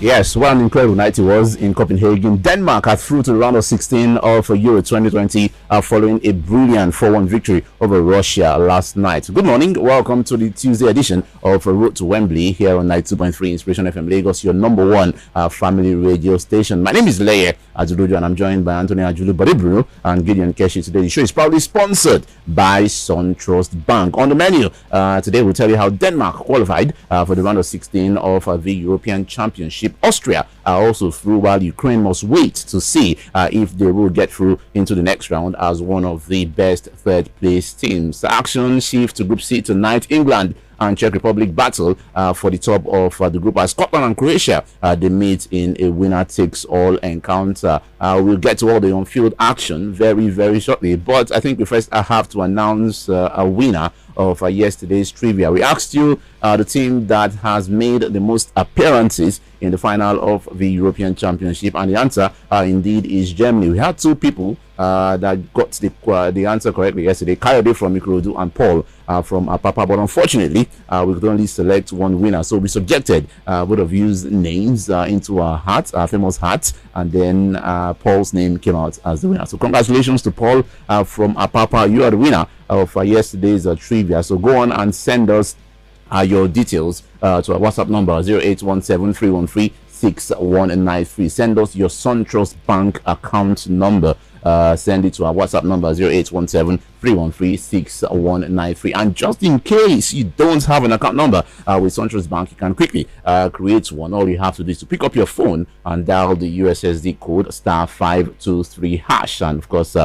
Yes, what an incredible night it was in Copenhagen. Denmark are through to the round of 16 of Euro 2020 following a brilliant 4-1 victory over Russia last night. Good morning. Welcome to the Tuesday edition of ROAD to Wembley here on 92.3 Inspiration FM Lagos, your number one family radio station. My name is Leye Adudojo and I'm joined by Anthony Ajulu, Bruno and Gideon Keshi. Today the show is proudly sponsored by SunTrust Bank. On the menu today we'll tell you how Denmark qualified for the round of 16 of the European Championship. Austria are also through, while Ukraine must wait to see if they will get through into the next round as one of the best third place teams. Action shift to Group C tonight. England and Czech Republic battle for the top of the group as Scotland and Croatia they meet in a winner-takes-all encounter. We'll get to all the on-field action very shortly, but I think we first have to announce a winner of yesterday's trivia. We asked you the team that has made the most appearances in the final of the European Championship, and the answer indeed is Germany. We had two people that got the answer correctly yesterday: Kayode from Ikorodu and Paul from Apapa, but unfortunately we could only select one winner, so we subjected both of you's names into our hat, our famous hat, and then Paul's name came out as the winner. So congratulations to Paul from Apapa. You are the winner of yesterday's trivia. So go on and send us your details to our WhatsApp number 0817-313-6193. Send us your SunTrust Bank account number. Send it to our WhatsApp number 0817-313-6193. And just in case you don't have an account number with SunTrust Bank, you can quickly create one. All you have to do is to pick up your phone and dial the USSD code *523#, and of course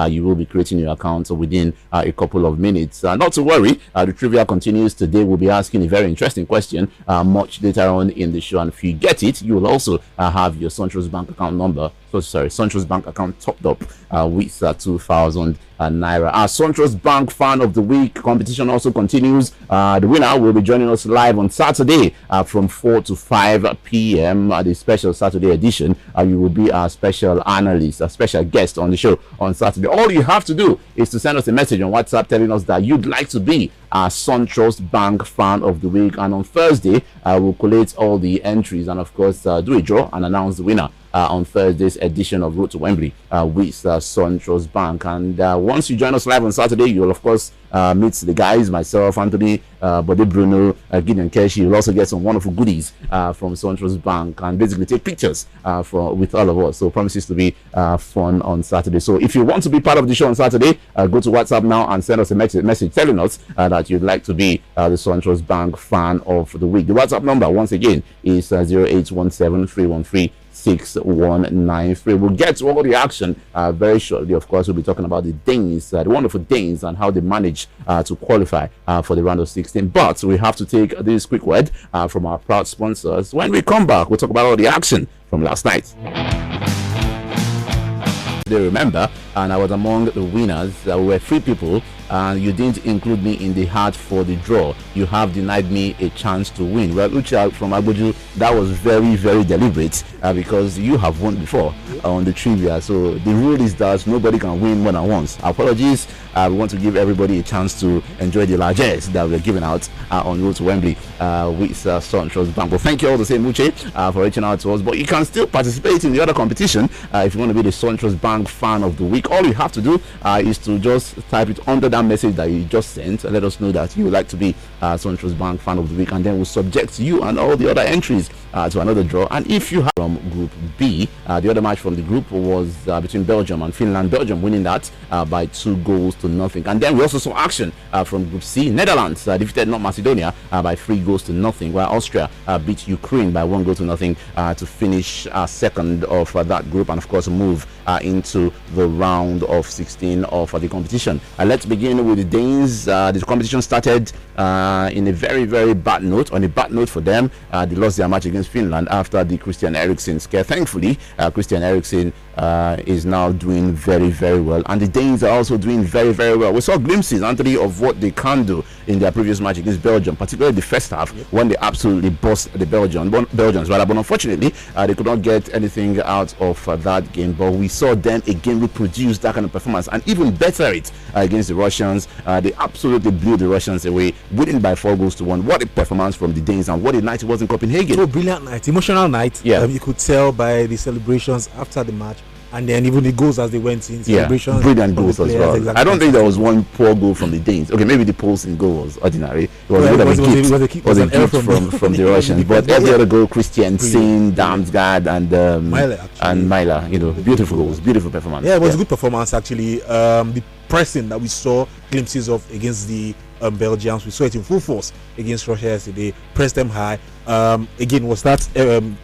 you will be creating your account within a couple of minutes. Not to worry, the trivia continues. Today we'll be asking a very interesting question much later on in the show, and if you get it, you will also have your SunTrust Bank account number. SunTrust Bank account topped up with 2,000 naira. Our SunTrust Bank Fan of the Week competition also continues. The winner will be joining us live on Saturday from 4 to 5 p.m. The special Saturday edition. You will be our special analyst, a special guest on the show on Saturday. All you have to do is to send us a message on WhatsApp telling us that you'd like to be our SunTrust Bank Fan of the Week, and on Thursday we'll collate all the entries and of course do a draw and announce the winner on Thursday's edition of ROAD to Wembley with SunTrust Bank. And once you join us live on Saturday, you'll of course meet the guys, myself, Anthony, Bruno, Gideon Keshi. You'll also get some wonderful goodies from SunTrust Bank and basically take pictures with all of us. So promises to be fun on Saturday. So if you want to be part of the show on Saturday, go to WhatsApp now and send us a message telling us that you'd like to be the SunTrust Bank Fan of the Week. The WhatsApp number once again is 0817-313-6193. We'll get to all the action very shortly. Of course, we'll be talking about the Danes, the wonderful Danes, and how they managed to qualify for the round of 16. But we have to take this quick word from our proud sponsors. When we come back, we'll talk about all the action from last night. They remember, and I was among the winners. There were 3 people, and you didn't include me in the hat for the draw. You have denied me a chance to win. Well, Ucha from Agboju, that was very deliberate because you have won before on the trivia. So the rule is that nobody can win more than once. Apologies. We want to give everybody a chance to enjoy the largesse that we're giving out on ROAD to Wembley with SunTrust Bank. Well, thank you all the same, Uche, for reaching out to us. But you can still participate in the other competition if you want to be the SunTrust Bank Fan of the Week. All you have to do is to just type it under that message that you just sent and let us know that you would like to be SunTrust Bank Fan of the Week, and then we'll subject you and all the other entries to another draw. And if you have from Group B, the other match from the group was between Belgium and Finland. Belgium winning that by 2-0. And then we also saw action from Group C. Netherlands defeated North Macedonia by 3-0, while Austria beat Ukraine by 1-0 to finish second of that group and of course move into the round of 16 of the competition. Let's begin with the Danes. The competition started in a very bad note. On a bad note for them, they lost their match against Finland after the Christian Eriksen scare. Thankfully, thankfully, Christian Eriksen is now doing very, very well, and the Danes are also doing very, very well. We saw glimpses, Anthony, of what they can do in their previous match against Belgium, particularly the first half when they absolutely bossed the Belgians. But unfortunately, they could not get anything out of that game. But we saw them again reproduce that kind of performance and even better it against the Russians. They absolutely blew the Russians away, winning by 4-1. What a performance from the Danes, and what a night it was in Copenhagen. So brilliant night, emotional night. Yeah, you could tell by the celebrations after the match. And then even the goals as they went in celebrations. Brilliant goals as well. Exactly. I don't think there was one poor goal from the Danes. Okay, maybe the Pulse in goal was ordinary. It was a bit of a gift. Was a gift from the Russians. But every other goal, Christian, Sin, Damsgaard, and Myla, beautiful goals, beautiful performance. Yeah, it was a good performance actually. The pressing that we saw glimpses of against the Belgians, we saw it in full force against Russia yesterday. Pressed them high. Again, was that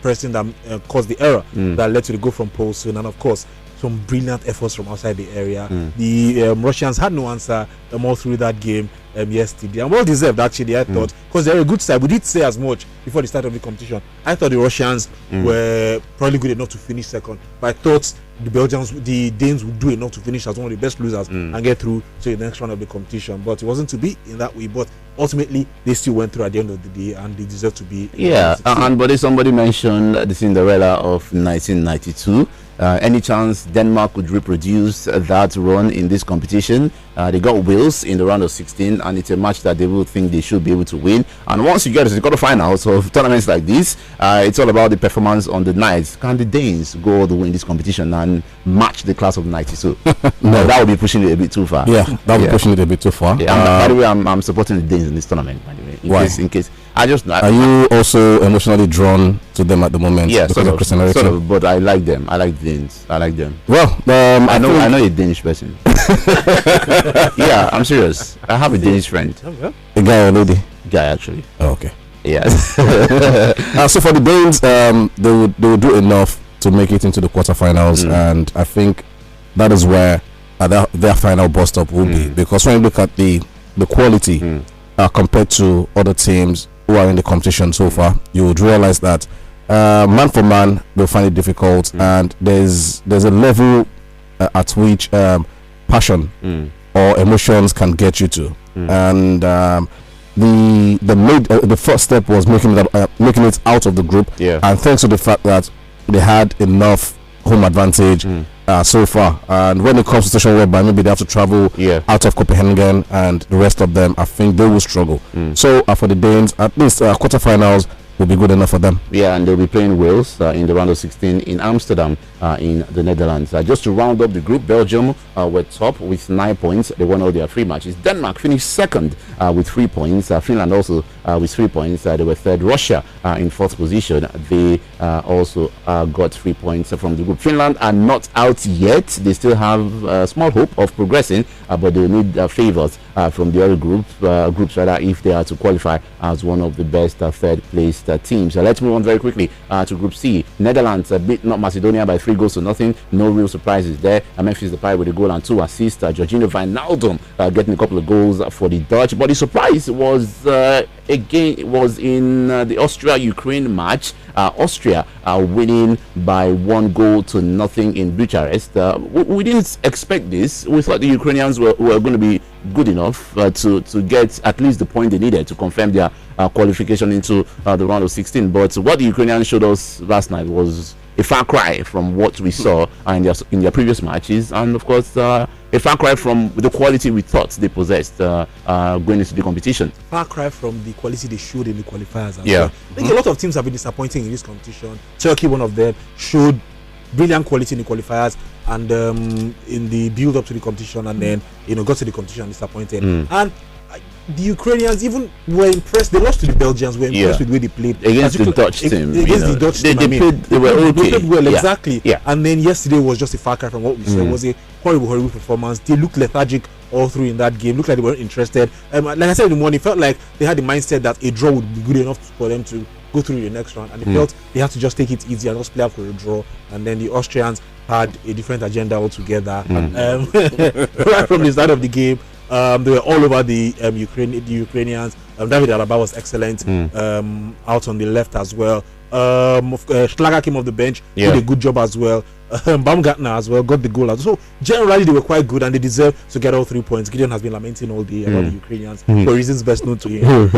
pressing that caused the error that led to the goal from Poulsen, and of course some brilliant efforts from outside the area. The Russians had no answer all through that game yesterday, and well deserved actually, I thought, because they're a good side. We did say as much before the start of the competition. I thought the Russians were probably good enough to finish second, but I thought the Danes would do enough to finish as one of the best losers and get through to the next round of the competition. But it wasn't to be in that way. But ultimately, they still went through at the end of the day, and they deserve to be. But somebody mentioned the Cinderella of 1992. Any chance Denmark could reproduce that run in this competition? They got Wales in the round of 16, and it's a match that they will think they should be able to win. And once you get to the quarterfinals of tournaments like this, it's all about the performance on the night. Can the Danes go all the way in this competition and match the class of 92? No, that would be pushing it a bit too far. Yeah, that would be pushing it a bit too far. By the way, I'm supporting the Danes in this tournament. By the way, in case. Are you also emotionally drawn to them at the moment? Yeah, because of Christian Eriksen? But I like them. I like Danes. I like them. Well, I know a Danish person. Yeah, I'm serious. I have a Danish friend. A guy or a lady? Guy, actually. Oh, okay. Yes. So for the Danes, they would do enough to make it into the quarterfinals, and I think that is where their final bust up will be, because when you look at the quality compared to other teams who are in the competition so far, you would realize that man for man they'll find it difficult, and there's a level at which passion or emotions can get you to, and the first step was making it out of the group, and thanks to the fact that they had enough home advantage so far, and when it comes to situation whereby maybe they have to travel out of Copenhagen and the rest of them, I think they will struggle. So for the Danes, at least quarterfinals will be good enough for them. Yeah, and they'll be playing Wales in the round of 16 in Amsterdam in the Netherlands. Just to round up the group, Belgium were top with 9 points. They won all their 3 matches. Denmark finished second with 3 points. Finland also with 3 points. They were third. Russia in fourth position. They also got 3 points from the group. Finland are not out yet. They still have small hope of progressing, but they need favors from the other groups if they are to qualify as one of the best third place teams. Let's move on very quickly to Group C. Netherlands beat North Macedonia by 3-0. No real surprises there. Memphis Depay with a goal and 2 assists. Jorginho Wijnaldum getting a couple of goals for the Dutch. But the surprise was in the Austria-Ukraine match. Austria winning by 1-0 in Bucharest. We didn't expect this. We thought the Ukrainians were going to be good enough to get at least the point they needed to confirm their qualification into the round of 16. But what the Ukrainians showed us last night was a far cry from what we saw in their previous matches, and of course a far cry from the quality we thought they possessed going into the competition. Far cry from the quality they showed in the qualifiers as well. I think a lot of teams have been disappointing in this competition. Turkey, one of them, showed brilliant quality in the qualifiers, and in the build up to the competition, and then got to the competition disappointed. And the Ukrainians even were impressed. They lost to the Belgians. Were impressed with the way they played against the Dutch team. They played well, exactly. Yeah. And then yesterday was just a far cry from what we said. It was a horrible performance. They looked lethargic all through in that game. Looked like they weren't interested. Like I said in the morning, it felt like they had the mindset that a draw would be good enough for them to go through the next round, and they felt they had to just take it easy and just play out for a draw. And then the Austrians had a different agenda altogether. Right from the start of the game, they were all over the Ukrainians. David Alaba was excellent out on the left as well. Schlager came off the bench, did a good job as well. Baumgartner as well got the goal out. So generally they were quite good and they deserve to get all 3 points. Gideon has been lamenting all day about the Ukrainians for reasons best known to him.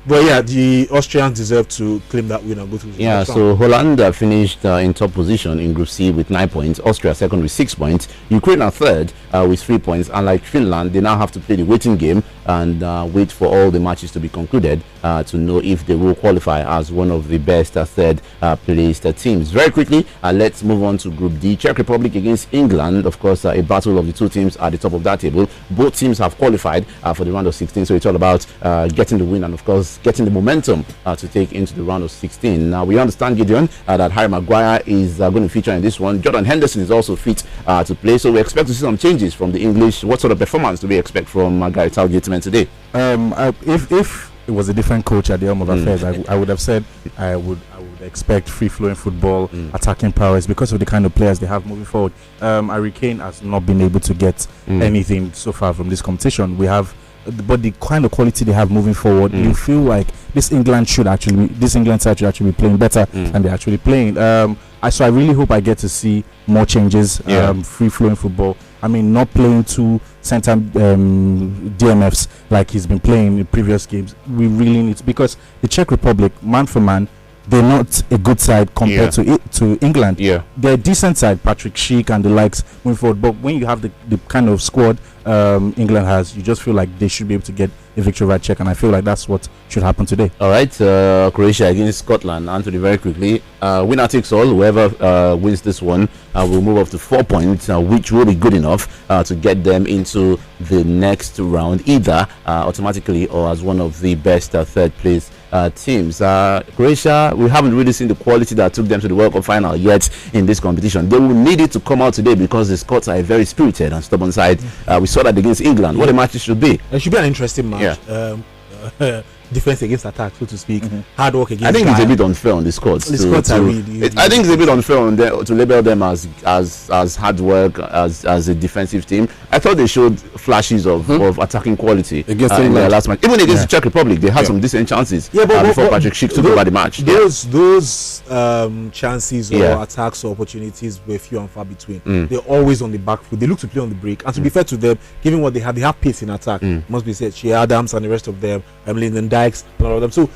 But yeah, the Austrians deserve to claim that win and go through the next round. So Holland finished in top position in Group C with 9 points. Austria second with 6 points. Ukraine are third with 3 points. And like Finland, they now have to play the waiting game and wait for all the matches to be concluded to know if they will qualify as one of the best third placed teams. Very quickly, let's move on to Group D. Czech Republic against England. Of course, a battle of the two teams at the top of that table. Both teams have qualified for the round of 16. So it's all about getting the win and, of course, getting the momentum to take into the round of 16. Now, we understand, Gideon, that Harry Maguire is going to feature in this one. Jordan Henderson is also fit to play. So we expect to see some changes from the English. What sort of performance do we expect from Gareth Southgate today? If it was a different coach at the helm of affairs, I would have said I would expect free-flowing football, attacking powers, because of the kind of players they have moving forward. Harry Kane has not been able to get anything so far from this competition. But the kind of quality they have moving forward, you feel like this England side should actually be playing better than they're actually playing. So I really hope I get to see more changes, free-flowing football. I mean, not playing two center DMFs like he's been playing in previous games. We really need to, because the Czech Republic, man for man, they're not a good side compared to England. They're a decent side, Patrick Schick and the likes moving forward. But when you have the kind of squad England has, you just feel like they should be able to get a victory over Czech, and I feel like that's what should happen today. All right, Croatia against Scotland. Anthony, very quickly, winner takes all. Whoever wins this one will move up to 4 points, which will be good enough to get them into the next round, either automatically or as one of the best third place teams. Croatia, we haven't really seen the quality that took them to the World Cup final yet in this competition. They will need it to come out today because the Scots are a very spirited and stubborn side. We saw that against England. What a match it should be. It should be an interesting match. Defense against attack, so to speak. Hard work against. I think it's a bit unfair on the Scots. The Scots are really. I think it's a bit unfair on them to label them as hard work as a defensive team. I thought they showed flashes of attacking quality against in their last match. Even against the Czech Republic, they had some decent chances. Before Patrick Schick took over the match. Those chances or attacks or opportunities were few and far between. They're always on the back foot. They look to play on the break, and to be fair to them, given what they have pace in attack. Must be said. Shea Adams and the rest of them. Lyndon Dykes, a lot of them. So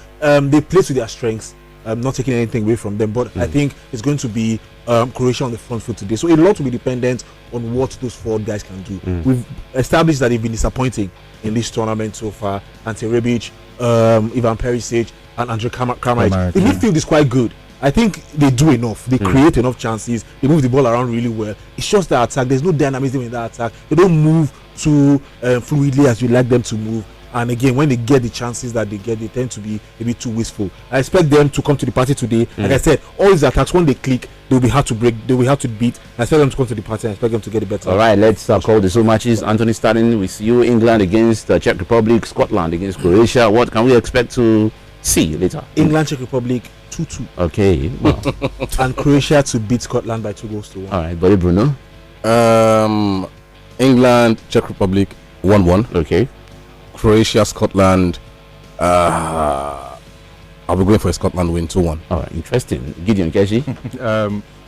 they play to their strengths, not taking anything away from them. But I think it's going to be Croatia on the front foot today. So a lot will be dependent on what those four guys can do. We've established that they've been disappointing in this tournament so far. Ante Rebic, Ivan Perisic, and Andrej Kramaric. The midfield is quite good. I think they do enough. They create enough chances. They move the ball around really well. It's just the attack. There's no dynamism in that attack. They don't move too fluidly as you like them to move. And again, when they get the chances that they get, they tend to be a bit too wasteful. I expect them to come to the party today. Like I said, all these attacks, when they click, they'll be hard to break. They will have to beat. I expect them to come to the party. I expect them to get it better. All right, let's call the two matches. Anthony, starting with you. England against Czech Republic, Scotland against Croatia. What can we expect to see later? England, Czech Republic, 2-2. Okay. Well. And Croatia to beat Scotland by 2-1. All right, buddy Bruno. England, Czech Republic, 1-1. Okay. Croatia, Scotland. I'll be going for a Scotland win, 2-1. All right, interesting. Gideon Keshi.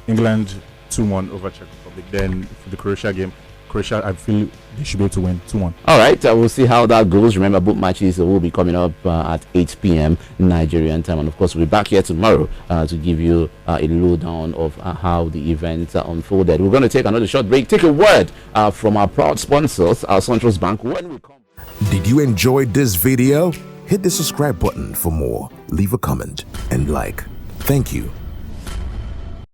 England 2-1 over Czech Republic. Then for the Croatia game, Croatia, I feel they should be able to win 2-1. All right, we'll see how that goes. Remember, both matches will be coming up at 8 p.m. Nigerian time, and of course, we'll be back here tomorrow to give you a lowdown of how the event unfolded. We're going to take another short break. Take a word from our proud sponsors, our SunTrust Bank. When we come. Did you enjoy this video? Hit the subscribe button for more. Leave a comment and like. Thank you.